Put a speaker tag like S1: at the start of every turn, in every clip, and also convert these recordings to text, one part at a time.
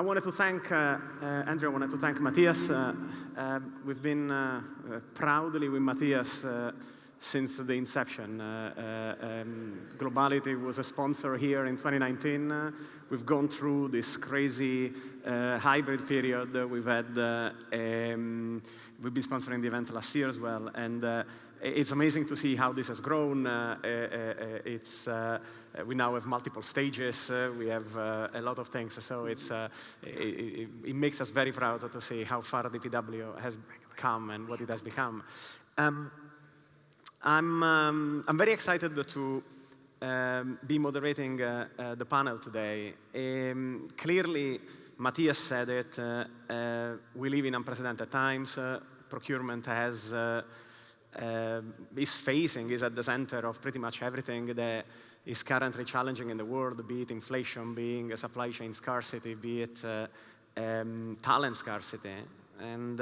S1: I wanted to thank Andrew. I wanted to thank Matthias. We've been proudly with Matthias since the inception. Globality was a sponsor here in 2019. We've gone through this crazy hybrid period. We've been sponsoring the event last year as well, and it's amazing to see how this has grown. We now have multiple stages. We have a lot of things, so it makes us very proud to see how far DPW has come and what it has become. I'm very excited to be moderating the panel today. Clearly, Matthias said it. We live in unprecedented times. Procurement is at the center of pretty much everything that is currently challenging in the world, be it inflation, being supply chain scarcity, be it talent scarcity. And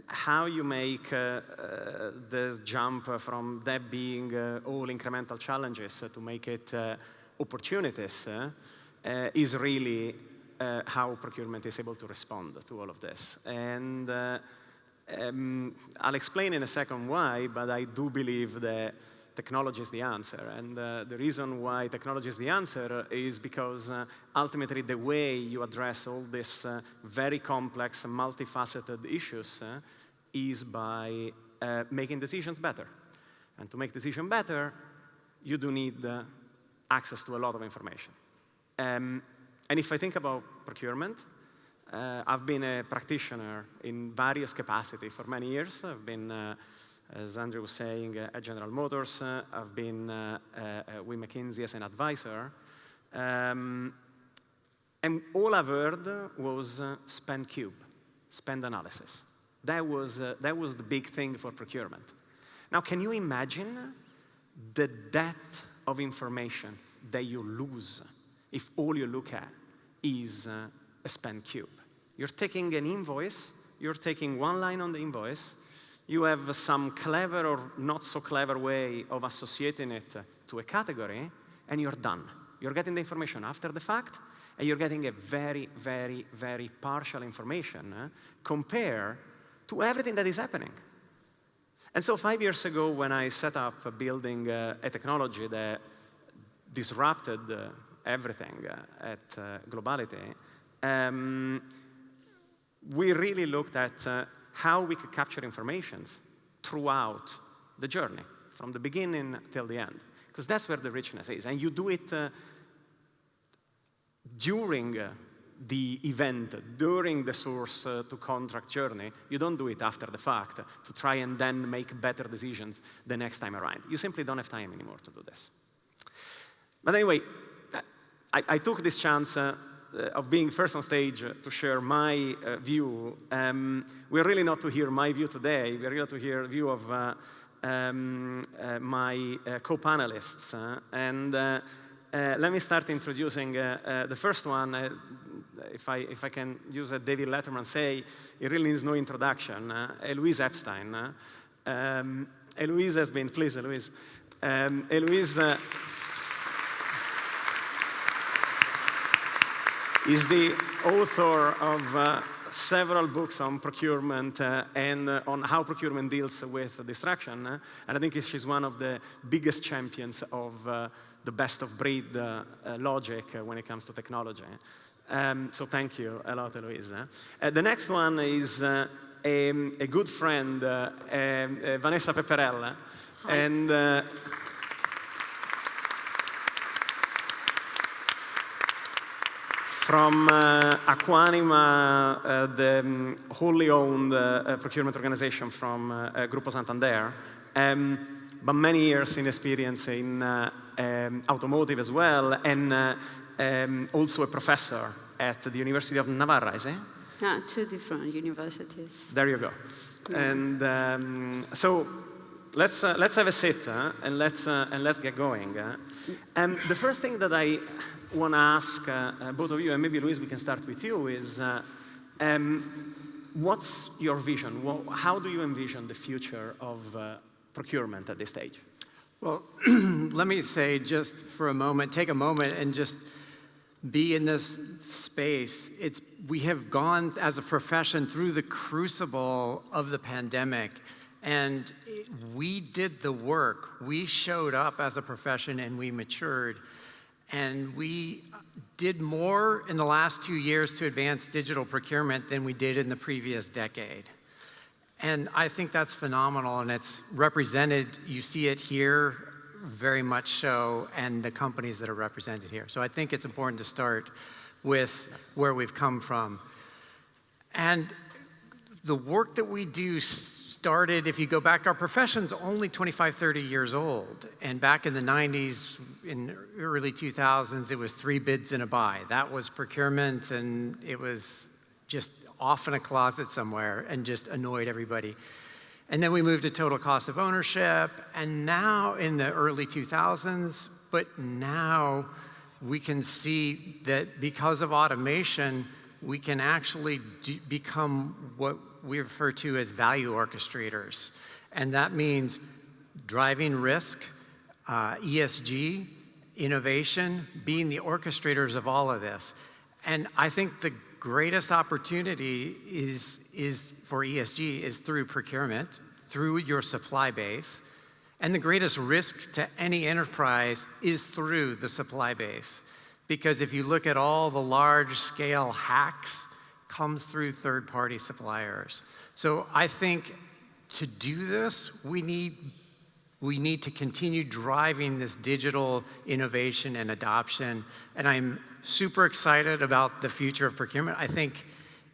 S1: how you make the jump from that being all incremental challenges to make it opportunities is really how procurement is able to respond to all of this. And I'll explain in a second why, but I do believe that technology is the answer. And the reason why technology is the answer is because ultimately the way you address all these very complex, multifaceted issues is by making decisions better. And to make decisions better, you do need access to a lot of information. And if I think about procurement, I've been a practitioner in various capacities for many years. I've been, as Andrew was saying, at General Motors. I've been with McKinsey as an advisor. And all I've heard was spend cube, spend analysis. That was the big thing for procurement. Now, can you imagine the depth of information that you lose if all you look at is a spend cube? You're taking an invoice, you're taking one line on the invoice, you have some clever or not so clever way of associating it to a category, and you're done. You're getting the information after the fact, and you're getting a very, very, very partial information compared to everything that is happening. And so 5 years ago, when I set up building a technology that disrupted everything at Globality, we really looked at how we could capture information throughout the journey, from the beginning till the end, because that's where the richness is. And you do it during the event, during the source to contract journey. You don't do it after the fact to try and then make better decisions the next time around. You simply don't have time anymore to do this. But anyway, I took this chance of being first on stage to share my view. We're really not to hear my view today. We're really to hear the view of my co-panelists. And let me start introducing the first one. If I can use a David Letterman say, it really needs no introduction. Elouise Epstein. Elouise has been, please, Elouise. Elouise is the author of several books on procurement and on how procurement deals with distraction. And I think she's one of the biggest champions of the best of breed logic when it comes to technology. So thank you a lot, Elouise. The next one is a good friend, Vanessa Pepperell.
S2: Hi.
S1: And from Aquanima, the wholly owned procurement organization from Gruppo Santander, but many years in experience in automotive as well, and also a professor at the University of Navarra, is it?
S2: No, two different universities.
S1: There you go. Yeah. And so let's have a sit and let's get going. The first thing that I want to ask both of you, and maybe Elouise, we can start with you, is what's your vision? How do you envision the future of procurement at this stage?
S3: Well, let me say just for a moment, take a moment and just be in this space. We have gone as a profession through the crucible of the pandemic, and we did the work. We showed up as a profession and we matured, and we did more in the last 2 years to advance digital procurement than we did in the previous decade. And I think that's phenomenal, and it's represented, you see it here, very much so, and the companies that are represented here. So I think it's important to start with where we've come from. And the work that we do started, if you go back, our profession's only 25, 30 years old. And back in the 90s, in early 2000s, it was 3 bids and a buy. That was procurement, and it was just off in a closet somewhere and just annoyed everybody. And then we moved to total cost of ownership, and now in the early 2000s, but now we can see that because of automation, we can actually become what we refer to as value orchestrators. And that means driving risk, ESG, innovation, being the orchestrators of all of this. And I think the greatest opportunity is for ESG is through procurement, through your supply base. And the greatest risk to any enterprise is through the supply base. Because if you look at all the large scale hacks, comes through third-party suppliers. So I think to do this, we need to continue driving this digital innovation and adoption. And I'm super excited about the future of procurement. I think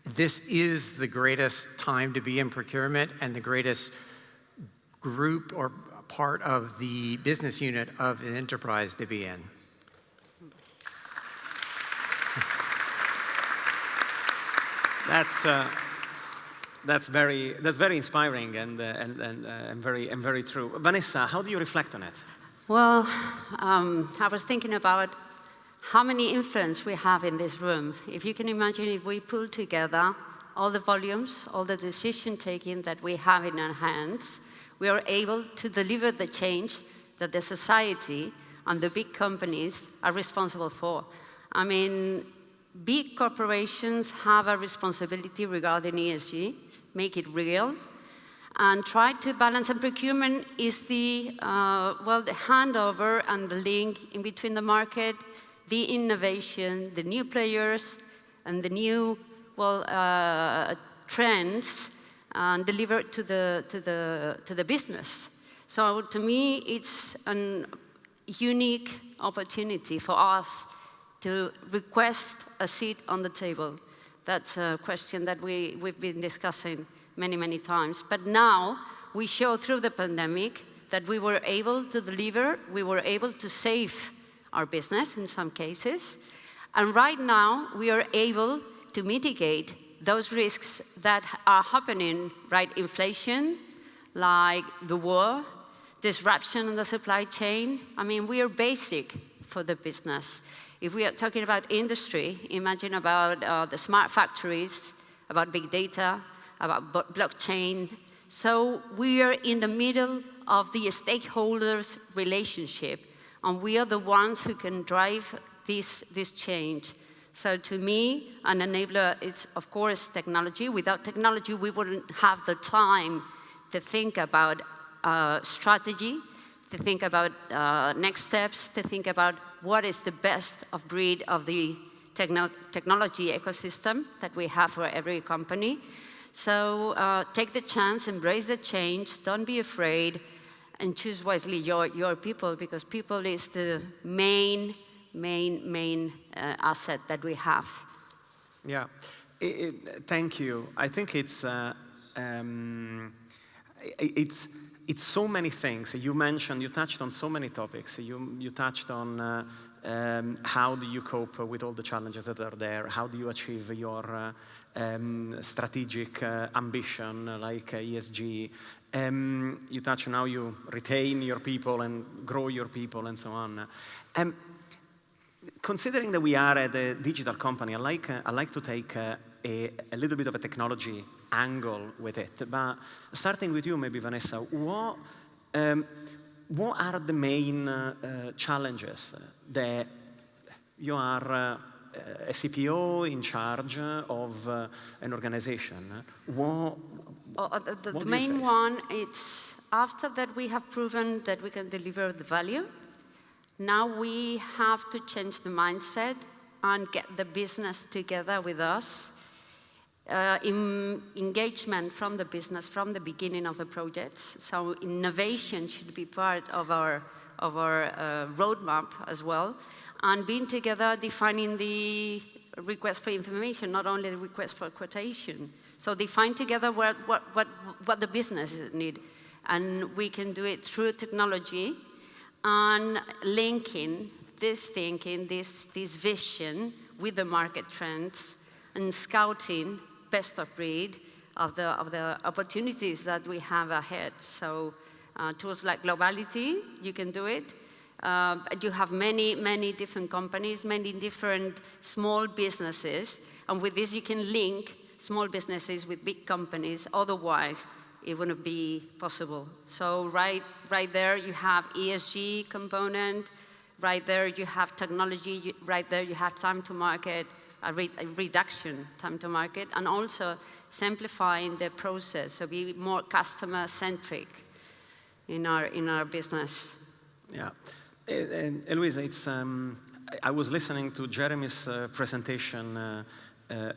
S3: this is the greatest time to be in procurement and the greatest group or part of the business unit of an enterprise to be in.
S1: That's very inspiring and very true. Vanessa, how do you reflect on it?
S2: Well, I was thinking about how many influence we have in this room. If you can imagine, if we pull together all the volumes, all the decision-taking that we have in our hands, we are able to deliver the change that the society and the big companies are responsible for. I mean, big corporations have a responsibility regarding ESG, make it real, and try to balance. And procurement is the handover and the link in between the market, the innovation, the new players, and the new trends delivered to the business. So to me, it's a unique opportunity for us to request a seat on the table. That's a question that we've been discussing many, many times. But now we show through the pandemic that we were able to deliver, we were able to save our business in some cases. And right now we are able to mitigate those risks that are happening, right? Inflation, like the war, disruption in the supply chain. I mean, we are basic for the business. If we are talking about industry, imagine about the smart factories, about big data, about blockchain. So we are in the middle of the stakeholders' relationship, and we are the ones who can drive this change. So to me, an enabler is, of course, technology. Without technology, we wouldn't have the time to think about strategy, to think about next steps, to think about what is the best of breed of the technology ecosystem that we have for every company. So take the chance, embrace the change, don't be afraid, and choose wisely your people, because people is the main asset that we have.
S1: Yeah, thank you. I think it's so many things. You touched on so many topics. You touched on how do you cope with all the challenges that are there? How do you achieve your strategic ambition like ESG? You touched on how you retain your people and grow your people and so on. Considering that we are at a digital company, I like to take a little bit of a technology angle with it. But starting with you, maybe Vanessa, what are the main challenges that you are a CPO in charge of an organization.
S2: The main one, it's after that we have proven that we can deliver the value. Now we have to change the mindset and get the business together with us. Engagement from the business from the beginning of the projects. So innovation should be part of our roadmap as well. And being together, defining the request for information, not only the request for quotation. So define together what the business need. And we can do it through technology and linking this thinking, this vision with the market trends and scouting best of breed of the opportunities that we have ahead. So tools like Globality, you can do it. You have many different companies, many different small businesses, and with this you can link small businesses with big companies. Otherwise, it wouldn't be possible. So right there you have ESG component. Right there you have technology. Right there you have time to market. A reduction time to market, and also simplifying the process, so be more customer-centric in our business.
S1: Yeah, and Elouise, it's I was listening to Jeremy's presentation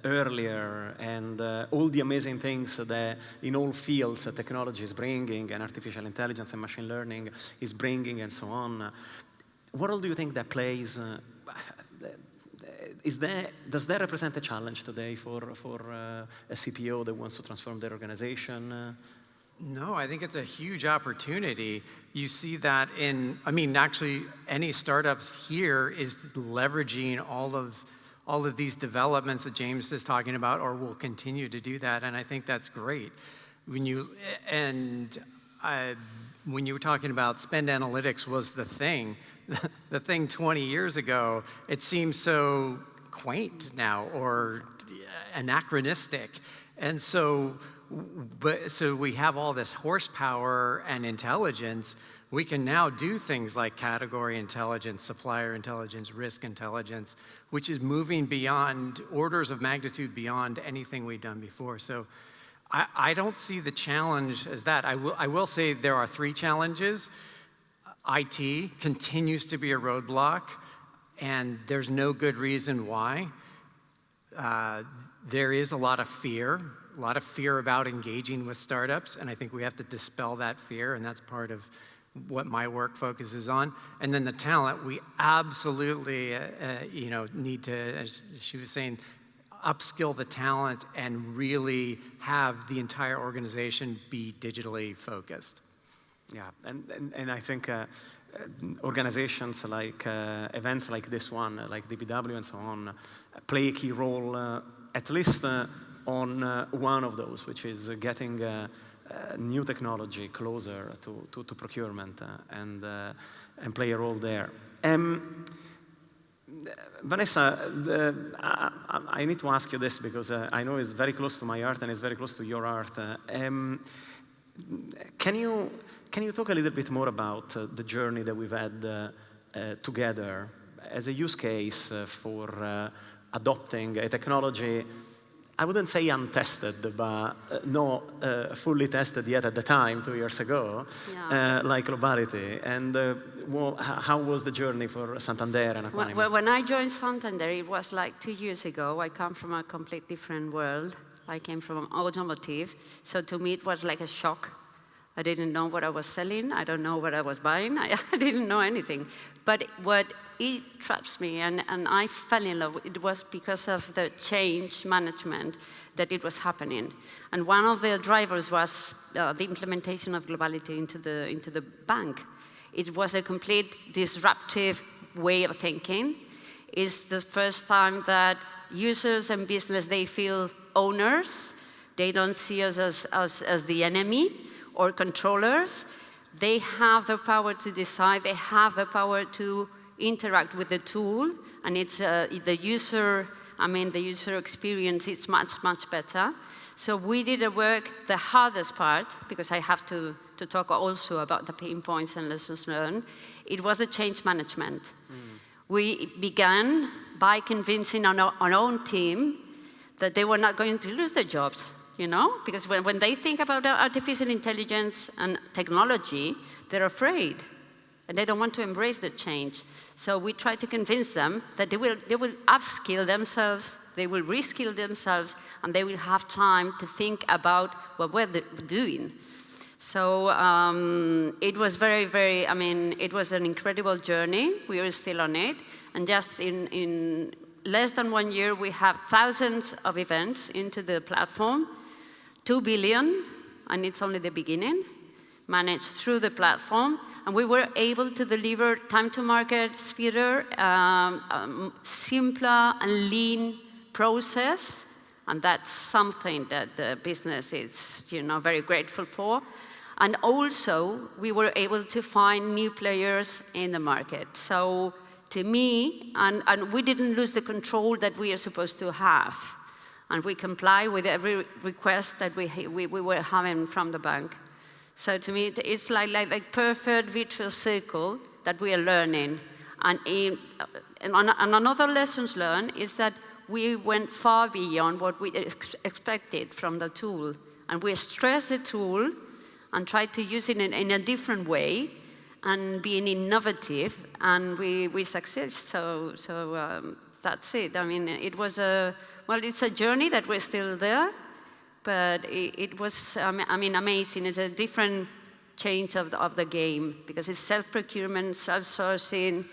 S1: earlier, and all the amazing things that in all fields technology is bringing, and artificial intelligence and machine learning is bringing, and so on. What role do you think that plays? Does that represent a challenge today for a CPO that wants to transform their organization?
S3: No, I think it's a huge opportunity. You see that actually any startups here is leveraging all of these developments that James is talking about, or will continue to do that, and I think that's great. When you were talking about spend analytics was the thing 20 years ago, it seems so quaint now or anachronistic. And so we have all this horsepower and intelligence. We can now do things like category intelligence, supplier intelligence, risk intelligence, which is moving beyond orders of magnitude beyond anything we've done before. So I don't see the challenge as that. I will say there are 3 challenges. IT continues to be a roadblock, and there's no good reason why. There is a lot of fear about engaging with startups, and I think we have to dispel that fear, and that's part of what my work focuses on. And then the talent, we absolutely need to, as she was saying, upskill the talent and really have the entire organization be digitally focused.
S1: Yeah, and I think organizations like events like this one, like DBW and so on, play a key role, at least on one of those, which is getting new technology closer to procurement and play a role there. Vanessa, I need to ask you this because I know it's very close to my heart and it's very close to your heart. Can you talk a little bit more about the journey that we've had together as a use case for adopting a technology, I wouldn't say untested, but not fully tested yet at the time, 2 years ago, like Globality. And how was the journey for Santander and Aquanima?
S2: When I joined Santander, it was like 2 years ago. I come from a completely different world. I came from automotive, so to me it was like a shock. I didn't know what I was selling. I don't know what I was buying. I didn't know anything. But what it traps me, and I fell in love, it was because of the change management that it was happening. And one of the drivers was the implementation of Globality into the bank. It was a complete disruptive way of thinking. It's the first time that users and business, they feel owners. They don't see us as the enemy or controllers. They have the power to decide. They have the power to interact with the tool, and it's the user experience is much better. So we did the hardest part, because I have to talk also about the pain points and lessons learned. It was the change management. We began by convincing our own team that they were not going to lose their jobs, you know? Because when they think about artificial intelligence and technology, they're afraid, and they don't want to embrace the change. So we try to convince them that they will upskill themselves, they will reskill themselves, and they will have time to think about what we're doing. So it was it was an incredible journey. We are still on it. And just in less than 1 year, we have thousands of events into the platform, 2 billion, and it's only the beginning, managed through the platform. And we were able to deliver time to market speeder, simpler and lean process. And that's something that the business is, very grateful for. And also, we were able to find new players in the market. So to me, and we didn't lose the control that we are supposed to have. And we comply with every request that we were having from the bank. So to me, it's like perfect virtuous circle that we are learning. And another lessons learned is that we went far beyond what we expected from the tool. And we stressed the tool and tried to use it in a different way and being innovative, and we succeed. So that's it. I mean, it was it's a journey that we're still there, but it was, amazing. It's a different change of the game, because it's self-procurement, self-sourcing,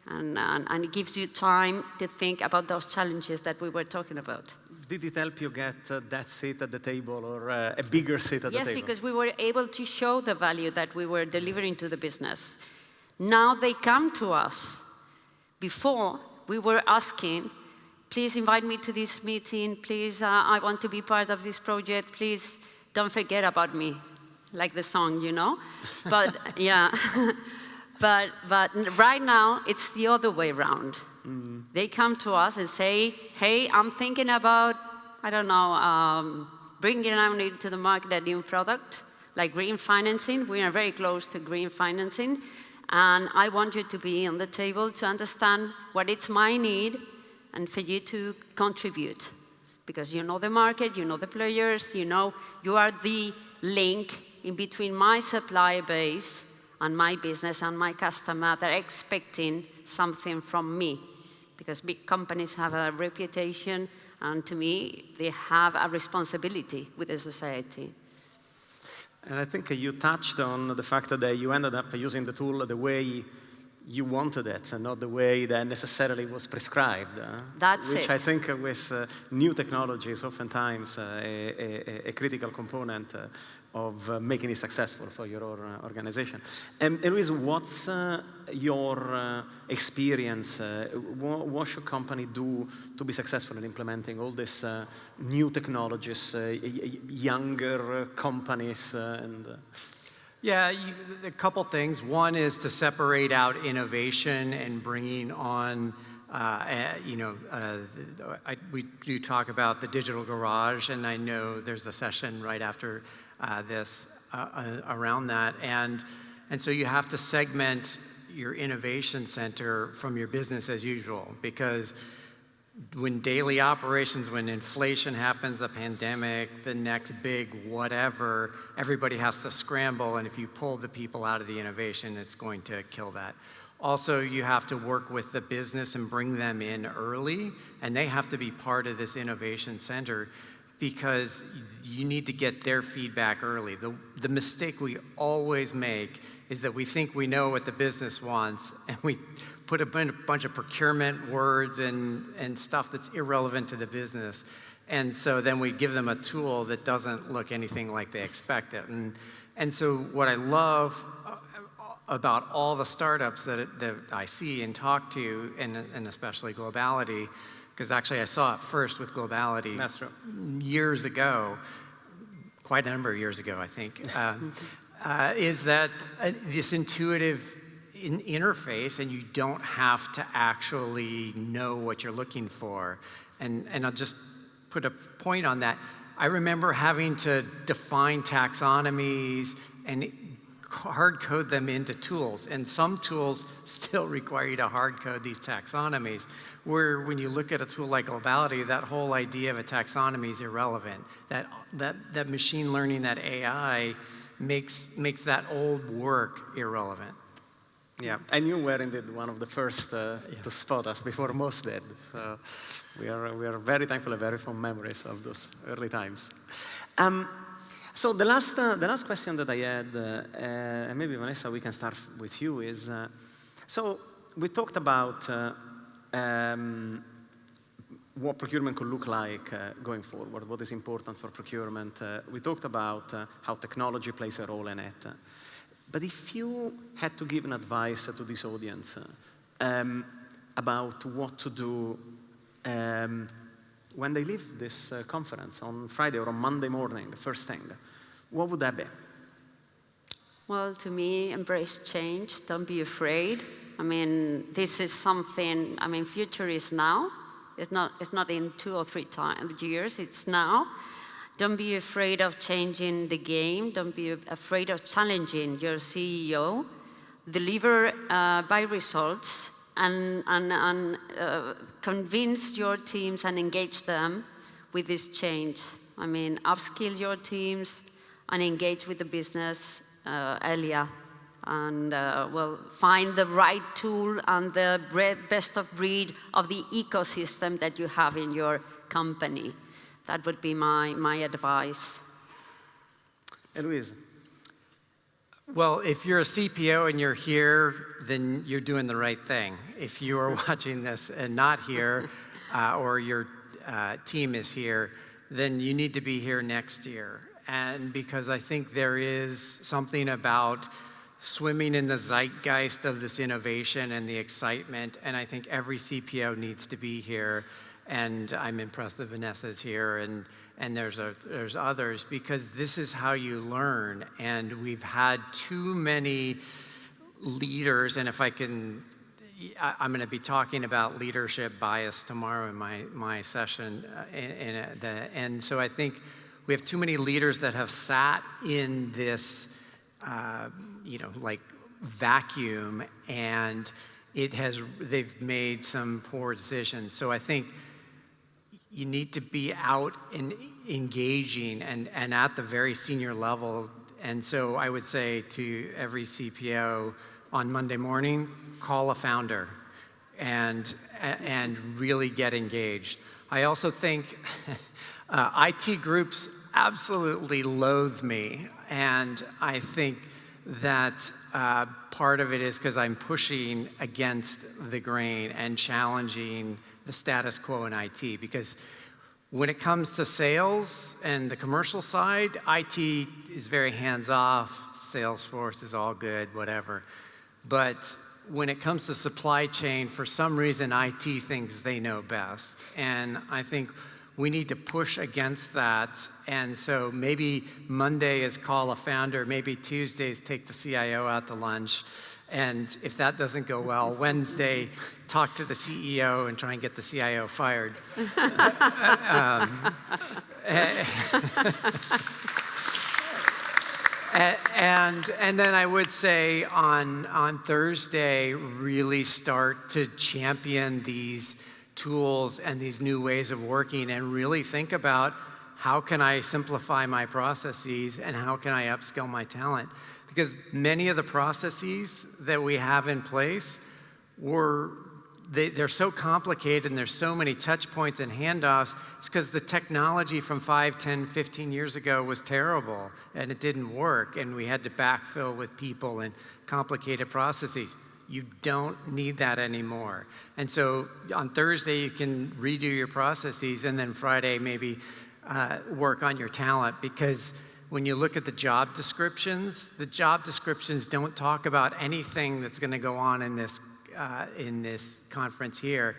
S2: and it gives you time to think about those challenges that we were talking about.
S1: Did it help you get that seat at the table, or a bigger seat at the table?
S2: Yes, because we were able to show the value that we were delivering to the business. Now they come to us. Before, we were asking, please invite me to this meeting, please, I want to be part of this project, please don't forget about me, like the song, But, yeah, but right now, it's the other way around. Mm. They come to us and say, hey, I'm thinking about, bringing out into the market a new product, like green financing. We are very close to green financing. And I want you to be on the table to understand what it's my need and for you to contribute. Because you know the market, you know the players, you are the link in between my supplier base and my business and my customer that are expecting something from me. Because big companies have a reputation, and to me, they have a responsibility with the society.
S1: And I think you touched on the fact that you ended up using the tool the way you wanted it, and not the way that necessarily was prescribed.
S2: That's
S1: which
S2: it.
S1: I think with new technologies, oftentimes a critical component of making it successful for your organization. Elouise, what's your experience? What should company do to be successful in implementing all these new technologies, younger companies?
S3: Yeah, a couple things. One is to separate out innovation and bringing on, we do talk about the digital garage, and I know there's a session right after this around that. And so you have to segment your innovation center from your business as usual, because when daily operations, when inflation happens, a pandemic, the next big whatever, everybody has to scramble, and if you pull the people out of the innovation, it's going to kill that. Also, you have to work with the business and bring them in early, and they have to be part of this innovation center, because you need to get their feedback early. The mistake we always make is that we think we know what the business wants, and we put a bunch of procurement words and stuff that's irrelevant to the business. And so then we give them a tool that doesn't look anything like they expect it. And so what I love about all the startups that I see and talk to, and especially Globality, because actually I saw it first with Globality.
S1: That's right.
S3: Years ago, quite a number of years ago, I think, is that this intuitive interface, and you don't have to actually know what you're looking for. And I'll just put a point on that. I remember having to define taxonomies and hard code them into tools. And some tools still require you to hard code these taxonomies, where when you look at a tool like Globality, that whole idea of a taxonomy is irrelevant. That machine learning, that AI makes that old work irrelevant.
S1: Yeah, and you were indeed one of the first to spot us before most did. So we are very thankful and very fond memories of those early times. So the last question that I had, and maybe Vanessa, we can start with you, is so we talked about what procurement could look like going forward, what is important for procurement. We talked about how technology plays a role in it. But if you had to give an advice to this audience about what to do when they leave this conference on Friday or on Monday morning, the first thing, what would that be?
S2: Well, to me, embrace change. Don't be afraid. I mean, this is something, I mean, future is now. It's not in 2 or 3 years, it's now. Don't be afraid of changing the game. Don't be afraid of challenging your CEO. Deliver by results and convince your teams and engage them with this change. I mean, upskill your teams and engage with the business earlier. And well, find the right tool and the best of breed of the ecosystem that you have in your company. That would be my advice.
S1: Elouise.
S3: Well, if you're a CPO and you're here, then you're doing the right thing. If you are watching this and not here, or your team is here, then you need to be here next year. And because I think there is something about swimming in the zeitgeist of this innovation and the excitement, and I think every CPO needs to be here. And I'm impressed that Vanessa's here, and there's others, because this is how you learn. And we've had too many leaders, and if I can, I'm going to be talking about leadership bias tomorrow in my session. And so I think we have too many leaders that have sat in this, like vacuum, and they've made some poor decisions. So I think you need to be out and engaging and at the very senior level. And so I would say to every CPO on Monday morning, call a founder and really get engaged. I also think IT groups absolutely loathe me. And I think that part of it is because I'm pushing against the grain and challenging the status quo in IT, because when it comes to sales and the commercial side, IT is very hands-off, Salesforce is all good, whatever. But when it comes to supply chain, for some reason, IT thinks they know best. And I think we need to push against that. And so maybe Monday is call a founder, maybe Tuesdays take the CIO out to lunch. And if that doesn't go well, Wednesday, talk to the CEO and try and get the CIO fired. And then I would say on Thursday, really start to champion these tools and these new ways of working, and really think about how can I simplify my processes and how can I upskill my talent. Because many of the processes that we have in place, they're so complicated and there's so many touch points and handoffs. It's because the technology from 5, 10, 15 years ago was terrible and it didn't work, and we had to backfill with people and complicated processes. You don't need that anymore. And so on Thursday, you can redo your processes, and then Friday maybe work on your talent, because when you look at the job descriptions don't talk about anything that's going to go on in this conference here.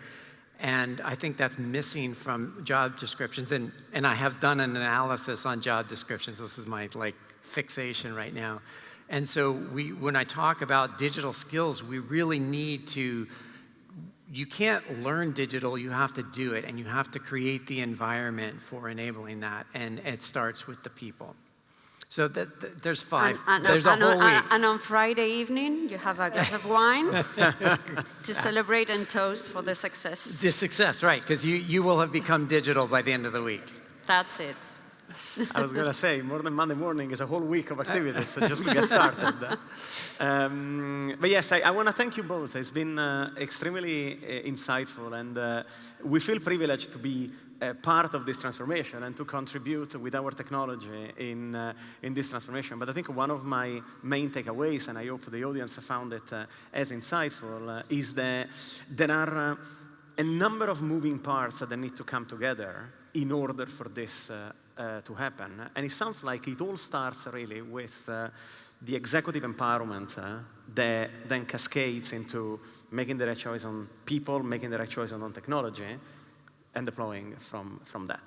S3: And I think that's missing from job descriptions. And I have done an analysis on job descriptions. This is my fixation right now. And so when I talk about digital skills, we really need to, you can't learn digital, you have to do it, and you have to create the environment for enabling that. And it starts with the people. So there's 5.
S2: And,
S3: there's a whole week.
S2: And on Friday evening, you have a glass of wine to celebrate and toast for the success.
S3: The success, right, because you will have become digital by the end of the week.
S2: That's it.
S1: I was going to say, more than Monday morning is a whole week of activities, so just to get started. But yes, I want to thank you both. It's been extremely insightful, and we feel privileged to be part of this transformation and to contribute with our technology in this transformation. But I think one of my main takeaways, and I hope the audience found it as insightful, is that there are a number of moving parts that need to come together in order for this to happen. And it sounds like it all starts really with the executive empowerment that then cascades into making the right choice on people, making the right choice on technology, and deploying from that.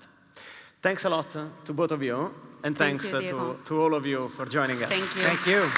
S1: Thanks a lot to both of you, and thanks to all of you for joining us.
S2: Thank you.
S3: Thank you.